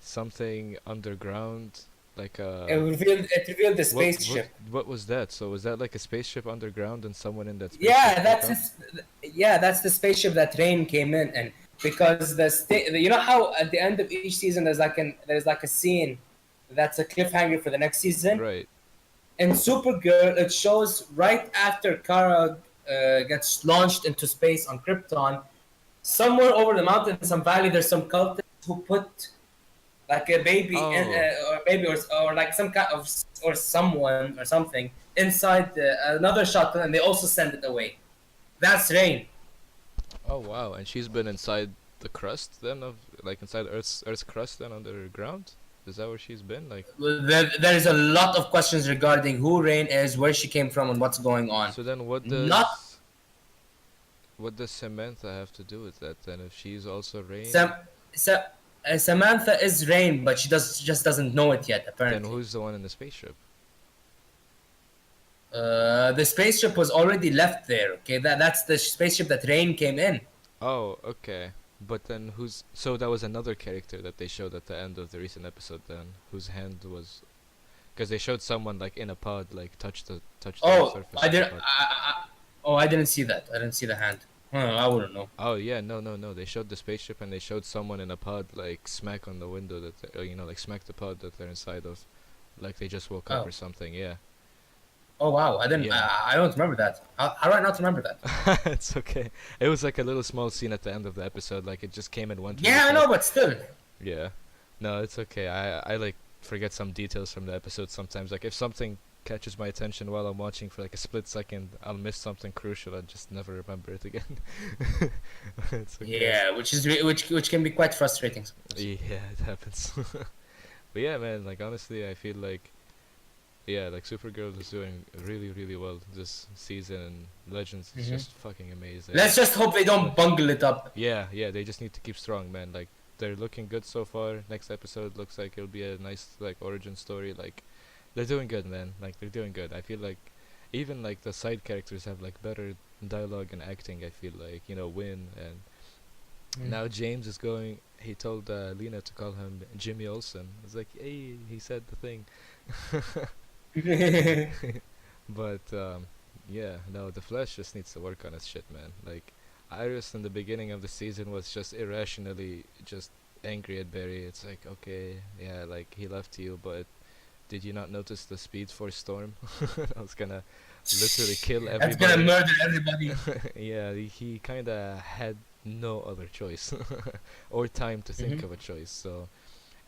something underground, like It revealed the what what spaceship. what was that? So was that like a spaceship underground and someone in that spaceship Yeah, broke up? that's the spaceship that Rain came in, and because you know how at the end of each season there's like a scene that's a cliffhanger for the next season. Right. In Supergirl, it shows right after Kara gets launched into space on Krypton. Somewhere over the mountain, some valley, there's some cultists who put like a baby in, Oh. or baby or like some kind of or someone or something inside another shuttle, and they also send it away. That's Rain. Oh wow, and she's been inside the crust then of like inside Earth's crust then underground? Is that where she's been? Like There is a lot of questions regarding who Rain is, where she came from, and what's going on. so then Not what does Samantha have to do with that then if she's also Rain? Sam, Sa- Samantha is Rain, but just doesn't know it yet. Then Apparently, who's the one in the spaceship? the spaceship was already left there. Okay, that's the spaceship that Rain came in. Oh, okay. But then who's so that was another character that they showed at the end of the recent episode then whose hand was because they showed someone like in a pod like touch the Oh, surface I of the didn't. pod. I didn't see that. I didn't see the hand. I wouldn't know. Oh yeah, no. They showed the spaceship and they showed someone in a pod like smack on the window that like smack the pod that they're inside of, like they just woke up Oh, or something. Yeah, oh wow! I didn't. yeah. I don't remember that. How do I not remember that? It's okay. It was like a little small scene at the end of the episode. Like it just came and went really Yeah, I know, fast. but still. Yeah. No, it's okay. I like forget some details from the episode sometimes. Like if something catches my attention while I'm watching for like a split second, I'll miss something crucial and just never remember it again. It's okay. Yeah, which can be quite frustrating sometimes. Yeah, it happens. But yeah, man, like honestly, I feel like yeah, like Supergirl is doing really, really well this season, and Legends is Hmm. just fucking amazing. Let's just hope they don't Like, bungle it up. yeah, they just need to keep strong, man. Like they're looking good so far. Next episode looks like it'll be a nice like origin story. Like they're doing good, man. Like they're doing good. I feel like even like the side characters have like better dialogue and acting. I feel like Win and now James is going. He told Lena to call him Jimmy Olsen. It's like, hey, he said the thing. Mm. But yeah, no, the Flash just needs to work on his shit, man. Like Iris in the beginning of the season was just irrationally just angry at Barry. It's like, okay, yeah, like he left you, but did you not notice the Speed Force storm? I was gonna literally kill That's gonna everybody. murder everybody. Yeah, he kind of had no other choice or time to think Hmm. of a choice. So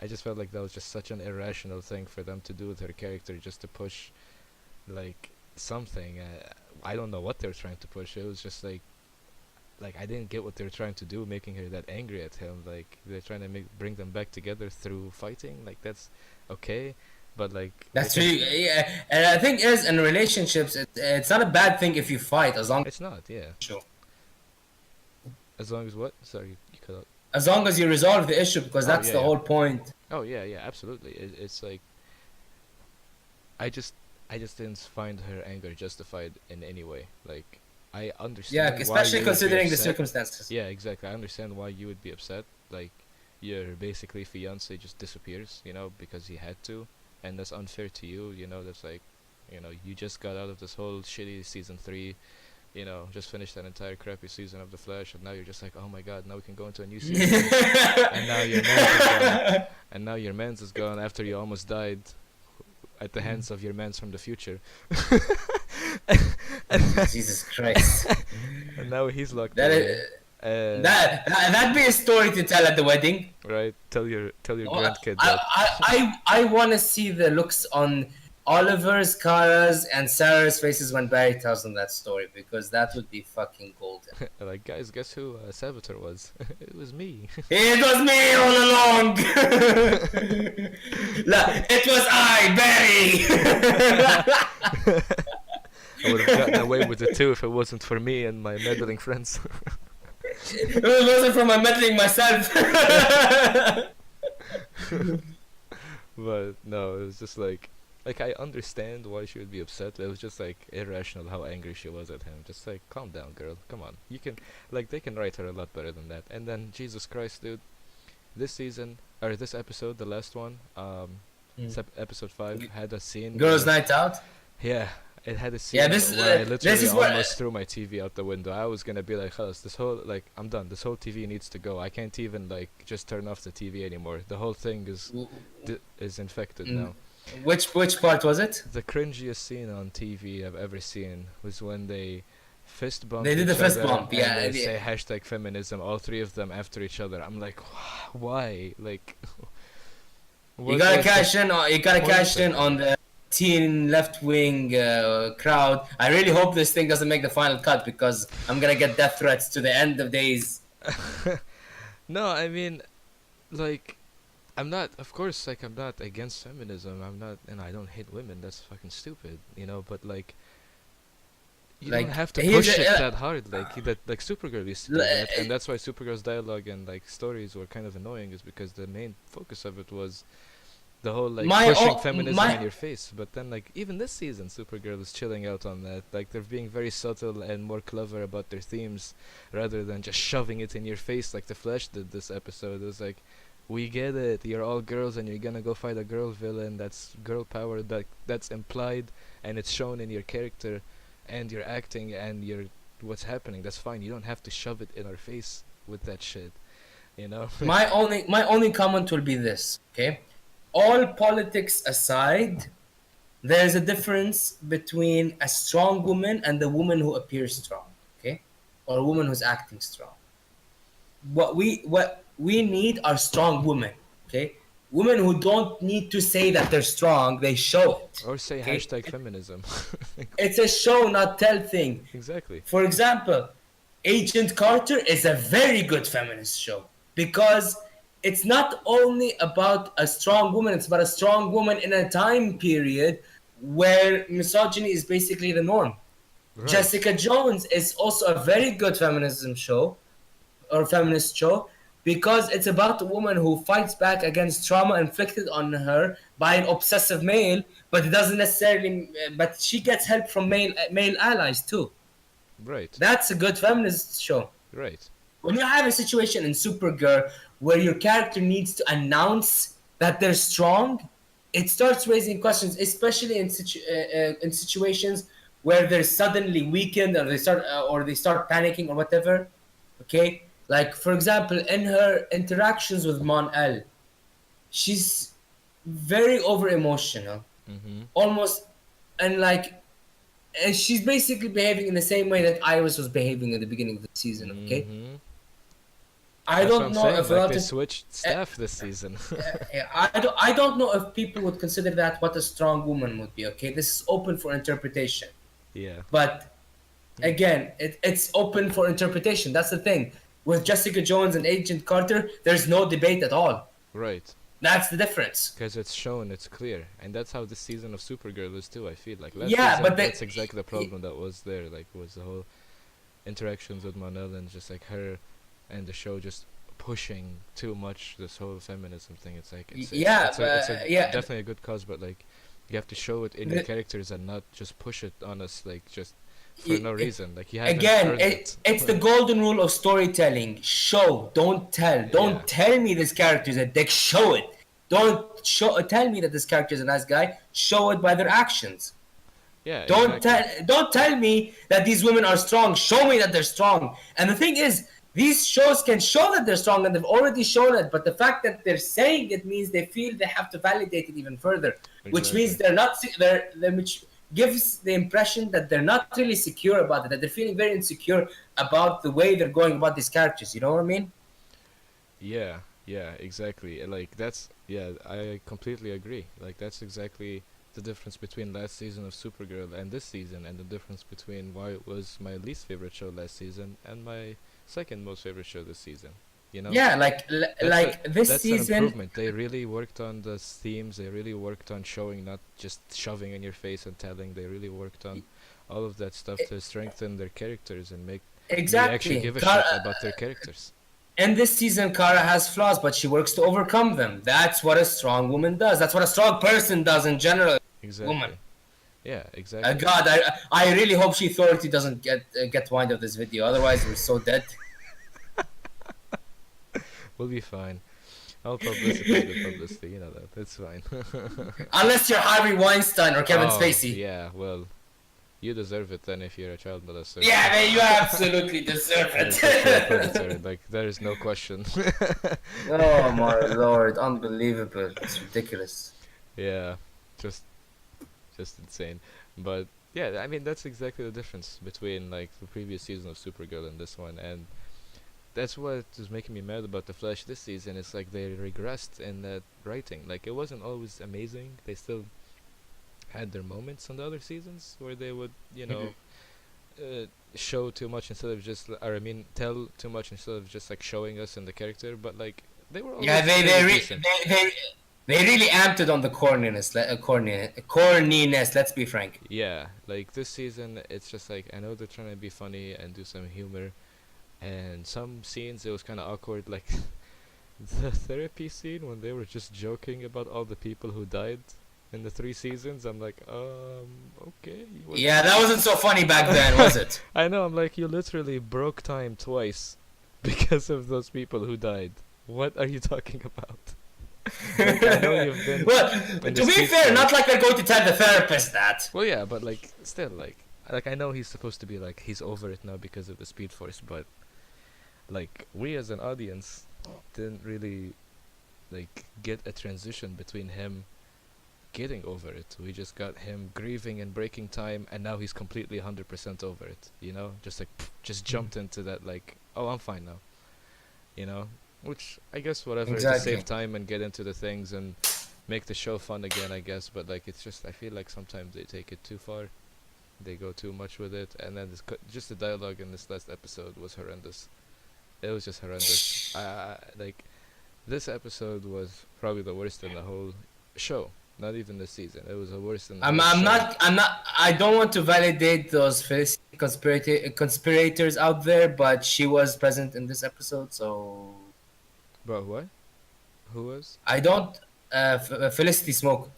I just felt like that was just such an irrational thing for them to do with her character, just to push like something. I don't know what they were trying to push. It was just like I didn't get what they were trying to do, making her that angry at him. Like they're trying to bring them back together through fighting. Like that's okay, but like That's really yeah. And I think is in relationships, it's not a bad thing if you fight it's not. Yeah, sure. as long as what? Sorry, you cut out. As long as you resolve the issue, because Oh that's yeah, the yeah. whole point. Oh yeah, absolutely. It's like I just I just didn't find her anger justified in any way. Like I Yeah, understand why especially you would be considering the upset. circumstances. Yeah, exactly. I understand why you would be upset. Like your basically fiance just disappears, because he had to, and that's unfair to you. That's like, you just got out of this whole shitty season 3. Just finished an entire crappy season of The Flash, and now you're just like, oh my god, now we can go into a new season. And now your man's is gone. And now your man's is gone after you almost died at the hands of your mans from the future. Jesus Christ. And now he's locked That away. is, And that'd be a story to tell at the wedding. right, tell your Oh, grandkid that. I want to see the looks on Oliver's, Kara's, and Sarah's faces when Barry tells them that story, because that would be fucking golden. Like, guys, guess who Savitar was? It was me. It was me all along. It was I, Barry. I would have gotten away with it too if it wasn't for me and my meddling friends. It wasn't from my meddling myself. But no, it was just like I understand why she would be upset. It was just like irrational how angry she was at him. Just like, calm down, girl. Come on, you can, like, they can write her a lot better than that. And then Jesus Christ, dude, this season or this episode, the last one, episode 5 had a scene. Girls' night out. Yeah, it had a scene Yeah, this where I this literally is what. almost threw my TV out the window. I was gonna be like, "Khalas, this whole I'm done. This whole TV needs to go. I can't even just turn off the TV anymore. The whole thing is infected now." Which part was it? The cringiest scene on TV I've ever seen was when they fist bump They did the each fist other bump, and yeah, they yeah. say hashtag feminism, all three of them after each other. I'm like, why? Like, You gotta what's the cash in. You gotta point cash of in on it? the teen left wing crowd. I really hope this thing doesn't make the final cut, because I'm gonna get death threats to the end of days. No, I mean, like, I'm not, of course, like, I'm not against feminism. I'm not, and I don't hate women. That's fucking stupid, but like, you don't Like, have to here's push a- it that hard. Like Supergirl used to do that, uh, and that's why Supergirl's dialogue and like stories were kind of annoying, is because the main focus of it was the whole like My pushing o- feminism my- in your face. But then like even this season, Supergirl is chilling out on that. Like they're being very subtle and more clever about their themes, rather than just shoving it in your face like the Flash did this episode. It was like, we get it. You're all girls, and you're gonna go fight a girl villain. That's girl power. That's implied, and it's shown in your character, and your acting, and your what's happening. That's fine. You don't have to shove it in our face with that shit. You know? my only comment will be this. Okay, all politics aside, there's a difference between a strong woman and a woman who appears strong. Okay, or a woman who's acting strong. What we need are strong women. Okay, women who don't need to say that they're strong, they show it. Or say Okay, hashtag feminism. it's a show not tell thing. Exactly. For example, Agent Carter is a very good feminist show, because it's not only about a strong woman, it's about a strong woman in a time period where misogyny is basically the norm. Right. Jessica Jones is also a very good feminism show, or feminist show, because it's about a woman who fights back against trauma inflicted on her by an obsessive male, but it doesn't necessarily. But she gets help from male allies too. Right. That's a good feminist show. Right. When you have a situation in Supergirl where your character needs to announce that they're strong, it starts raising questions, especially in situations where they're suddenly weakened, or they start panicking or whatever. Okay, like for example, in her interactions with Mon El, she's very over emotional, Mm-hmm. almost, and like, and she's basically behaving in the same way that Iris was behaving at the beginning of the season. Okay, Mm-hmm. I That's what don't I'm know saying. if a Like lot they of switched staff this season. I don't know if people would consider that what a strong woman would be. Okay, this is open for interpretation, Yeah. but again, it's open for interpretation. That's the thing with Jessica Jones and Agent Carter. There's no debate at all. Right. That's the difference. Because it's shown, it's clear, and that's how this season of Supergirl is too. I feel like last Yeah, season, but that's exactly the problem that was there. Like, was the whole interactions with Manel and just like her, and the show just pushing too much this whole feminism thing. It's like Yeah, it's yeah. definitely a good cause, but like you have to show it in your The- characters and not just push it on us like just for Y- no it- reason. Like you haven't Again, earned it's the golden rule of storytelling: show, don't tell. Don't Yeah. tell me this character is a dick. Show it. Don't tell me that this character is a nice guy. Show it by their actions. Yeah. Don't tell me that these women are strong. Show me that they're strong. And the thing is, these shows can show that they're strong, and they've already shown it. But the fact that they're saying it means they feel they have to validate it even further, which means Exactly. they're not. Which gives the impression that they're not really secure about it, that they're feeling very insecure about the way they're going about these characters. You know what I mean? Yeah, yeah, exactly. Like that's yeah, I completely agree. Like that's exactly the difference between last season of Supergirl and this season, and the difference between why it was my least favorite show last season and my second most favorite show this season. You know, Yeah, that's a like this that's an season. improvement. They really worked on the themes. They really worked on showing, not just shoving in your face and telling. They really worked on all of that stuff to strengthen their characters and make me actually Exactly. give a shit about their characters. In this season, Kara has flaws, but she works to overcome them. That's what a strong woman does. That's what a strong person does in general. Woman. Exactly. Yeah, exactly. God, I really hope she authority doesn't get wind of this video. Otherwise, we're so dead. We'll be fine. I'll publicity the publicity, you know that. It's fine. Unless you're Harvey Weinstein or Kevin Oh, Spacey. yeah, well, you deserve it then if you're a child molester. Yeah, man, you absolutely deserve You're a sexual it. predator, like, there is no question. Oh my lord, unbelievable! It's ridiculous. Yeah, just just insane. But yeah, I mean that's exactly the difference between like the previous season of Supergirl and this one, and that's what is making me mad about the Flash this season. It's like they regressed in that writing. Like it wasn't always amazing. They still had their moments on the other seasons where they would, Mhm. show too much instead of just, or I mean, tell too much instead of just like showing us in the character. But like they were Yeah, always fairly decent. they really amped it on the corniness. Let's be frank. Yeah, like this season, it's just like I know they're trying to be funny and do some humor, and some scenes it was kind of awkward, like the therapy scene when they were just joking about all the people who died in the 3 seasons. I'm like, okay, what? Yeah, that wasn't so funny back then, was it? I know. I'm like, you literally broke time twice because of those people who died. What are you talking about? Like, I know you've been Well, in to the be streets fair, for. not like they're going to tell the therapist that. Well, yeah, but like, still, like I know he's supposed to be like he's over it now because of the Speed Force, but like we as an audience didn't really like get a transition between him getting over it. We just got him grieving and breaking time, and now he's completely 100% over it. You know, just like just jumped into that like, oh, I'm fine now. You know, which I guess whatever to Exactly. save time and get into the things and make the show fun again. I guess, but like it's just I feel like sometimes they take it too far. They go too much with it, and then just the dialogue in this last episode was horrendous. It was just horrendous. Like this episode was probably the worst in the whole show. Not even the season. It was the worst in the whole show. I don't want to validate those conspirators out there, but she was present in this episode, so Bro, what? Who was? I don't. Felicity Smoke.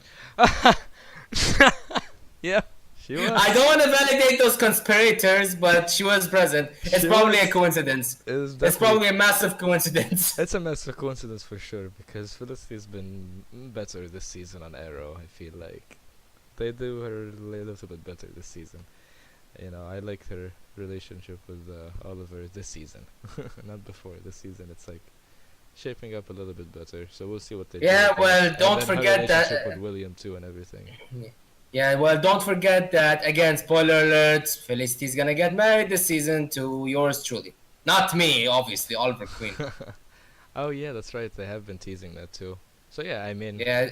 Yeah, she I was. don't want to validate those conspirators, but she was present. It's She probably a was. coincidence. It was It's definitely. probably a massive coincidence. It's a massive coincidence for sure because Felicity's been better this season on Arrow. I feel like they do her a little bit better this season. You know, I like her relationship with Oliver this season, not before. This season, it's like shaping up a little bit better. So we'll see what they do Yeah, with that, well, and don't then her forget relationship with that. William too, and everything. Yeah, well, don't forget that. Again, spoiler alert: Felicity's gonna get married this season to yours truly. Not me, obviously, Oliver Queen. Oh yeah, that's right. They have been teasing that too. So yeah, I mean, Yeah.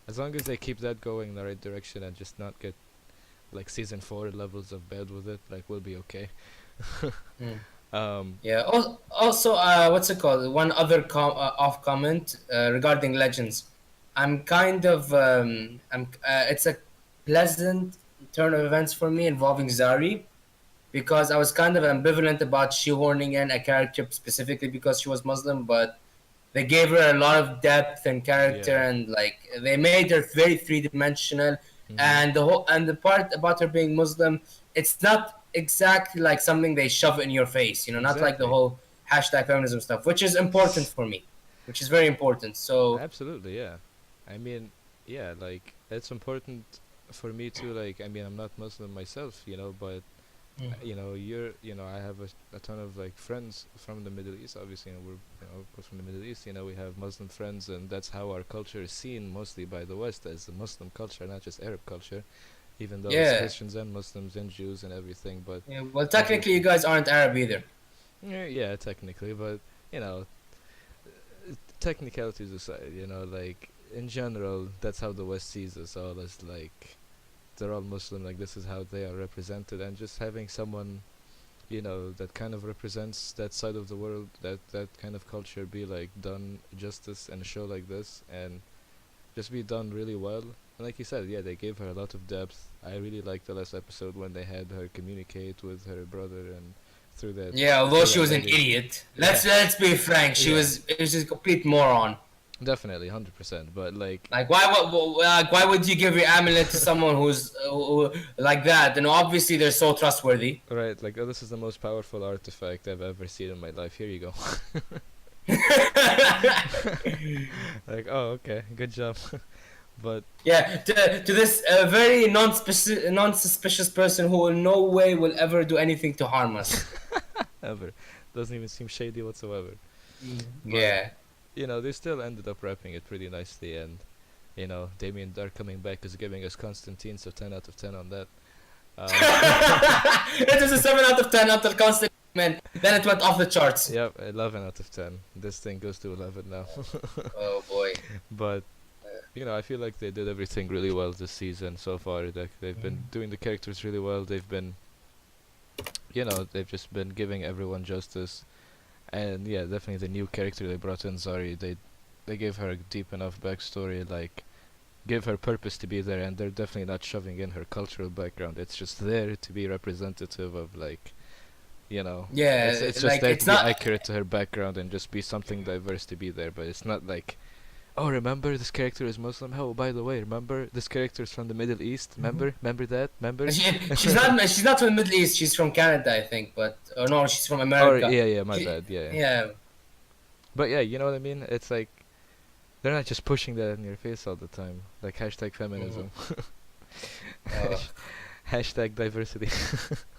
as long as they keep that going in the right direction and just not get like season 4 levels of bad with it, like we'll be okay. Hmm. Um, Yeah. Also, what's it called? One other off comment regarding Legends. I'm kind of it's a pleasant turn of events for me involving Zari because I was kind of ambivalent about shoehorning in a character specifically because she was Muslim, but they gave her a lot of depth and character yeah. and like they made her very three-dimensional, Mhm. and the part about her being Muslim, it's not exactly like something they shove in your face, not like the Exactly. whole hashtag feminism stuff, which is important for me, which is very important. So Absolutely, yeah. I mean, yeah, like it's important for me too. Like, I mean, I'm not Muslim myself, but I have a ton of like friends from the Middle East. Obviously, we're both from the Middle East. We have Muslim friends, and that's how our culture is seen mostly by the West as a Muslim culture, not just Arab culture. even though it's Yeah. Christians and Muslims and Jews and everything. But Yeah. Well, every technically, you guys aren't Arab either. yeah, technically, but you know, technicalities aside, like in general, that's how the West sees us all as like they're all Muslim, like this is how they are represented, and just having someone, that kind of represents that side of the world, that kind of culture, be like done justice in a show like this, and just be done really well. And like you said, yeah, they gave her a lot of depth. I really liked the last episode when they had her communicate with her brother and through that Yeah, although through she that was an language. idiot. Yeah, Let's be frank. yeah, It was just a complete moron. definitely, 100%. But like, Like why would you give your amulet to someone who, like that? And obviously they're so trustworthy. right, like, oh, this is the most powerful artifact I've ever seen in my life. Here you go. Like, oh, okay, good job. But Yeah, to this very non-suspicious person who in no way will ever do anything to harm us. ever doesn't even seem shady whatsoever. But Yeah. they still ended up wrapping it pretty nicely, and Damien Dark coming back is giving us Constantine, so 10 out of 10 on that. It was a 7 out of 10 after constant man. Then it went off the charts. Yep, 11 out of 10. This thing goes to 11 now. Oh boy. But I feel like they did everything really well this season so far. Like they've been doing the characters really well. They've just been giving everyone justice. And yeah, definitely the new character they brought in, Zari, they gave her a deep enough backstory, like give her purpose to be there, and they're definitely not shoving in her cultural background. It's just there to be representative of, like, Yeah, it's just like there it's to be not. accurate to her background and just be something diverse to be there. But it's not like, oh, remember this character is Muslim. Oh, by the way, remember this character is from the Middle East. Remember that? Remember? She's not from the Middle East. She's from Canada, I think. But or no, she's from Or America. yeah, my She, bad. Yeah. yeah. But yeah, you know what I mean. It's like they're not just pushing that in your face all the time. Like hashtag feminism, Uh, hashtag diversity.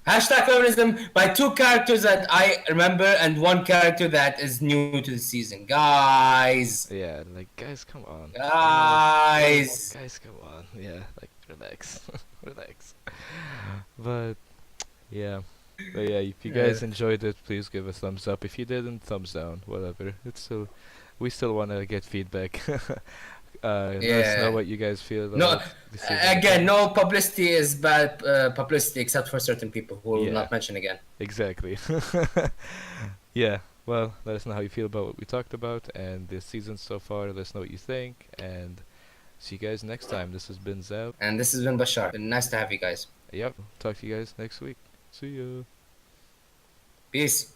Hashtag feminism by two characters that I remember and one character that is new to the season. Guys. Yeah, like guys, come on. Guys. Guys, come on. Yeah, like relax, relax. But yeah, if you Uh, guys enjoyed it, please give a thumbs up. If you didn't, thumbs down. Whatever. We still want to get feedback. Let us know yeah. what you guys feel No, about the season. again, no publicity is bad publicity except for certain people who will Yeah, not mention again. exactly. Yeah. Well, let us know how you feel about what we talked about and the season so far. Let us know what you think, and see you guys next time. This has been Zal. And this has been Bashar. Been nice to have you guys. Yep. Talk to you guys next week. See ya. Peace.